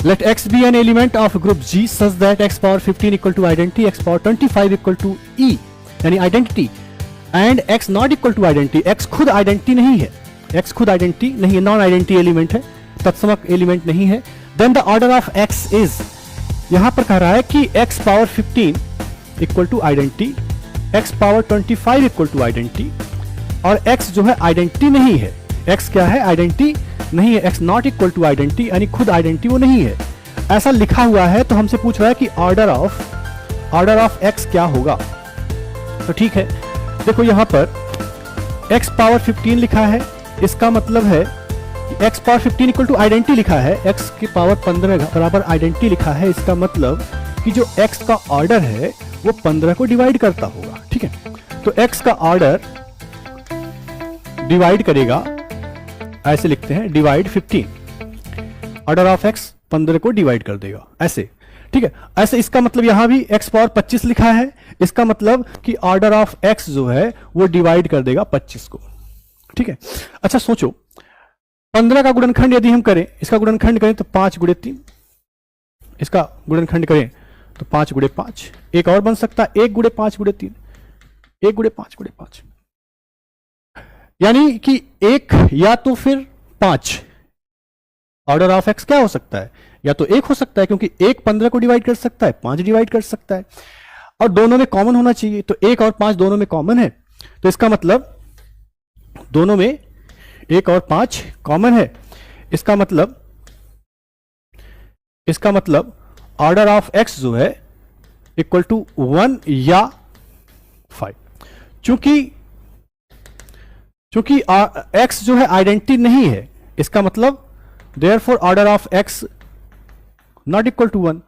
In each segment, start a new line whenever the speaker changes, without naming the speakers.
Late x be an element of group G such that x power 15 equal to identity, x power 25 equal to E यानी identity, and x not equal to identity, x खुद identity नहीं है, x खुद identity नहीं है, non identity element है, तत्समक element नहीं है, then the order of x is, यहां पर कह रहा है कि x power 15 equal to identity, x power 25 equal to identity, और x जो है आइडेंटिटी नहीं है, x क्या है, आइडेंटिटी नहीं है, x not equal to identity यानी खुद आइडेंटिटी वो नहीं है, ऐसा लिखा हुआ है। तो हमसे पूछ रहा है कि ऑर्डर ऑफ x क्या होगा। तो ठीक है, देखो यहां पर x पावर 15 लिखा है, इसका मतलब है x power 15 equal to identity लिखा है, x की पावर 15 बराबर आइडेंटिटी लिखा है, इसका मतलब कि जो x का ऑर्डर है वो 15 को डिवाइड करता होगा। ठीक है, तो x का ऑर्डर डिवाइड करेगा, ऐसे लिखते हैं डिवाइड 15, ऑर्डर ऑफ x 15 को डिवाइड कर देगा ऐसे। ठीक है, ऐसे इसका मतलब यहां भी x पावर 25 लिखा है, इसका मतलब कि ऑर्डर ऑफ x जो है वो डिवाइड कर देगा 25 को। ठीक है, अच्छा सोचो 15 का गुणनखंड यदि हम करें, इसका गुणनखंड करें तो 5 गुणे 3, इसका गुणनखंड करें तो 5 गुणे 5, एक और बन सकता है 1 गुणे 5 गुणे 3, 1 गुणे 5 गुणे 5, यानी कि 1 या तो फिर 5। ऑर्डर ऑफ x क्या हो सकता है, या तो 1 हो सकता है क्योंकि 1 15 को डिवाइड कर सकता है, 5 डिवाइड कर सकता है, और दोनों में कॉमन होना चाहिए, तो 1 और 5 दोनों में कॉमन है, तो इसका मतलब दोनों में 1 और 5 कॉमन है, इसका मतलब ऑर्डर ऑफ x जो है इक्वल टू 1 या 5। चूंकि x जो है आइडेंटिटी नहीं है, इसका मतलब therefore order of x not equal to 1,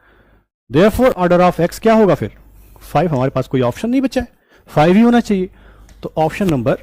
therefore order of x क्या होगा फिर 5। हमारे पास कोई ऑप्शन नहीं बचा है, 5 ही होना चाहिए, तो ऑप्शन नंबर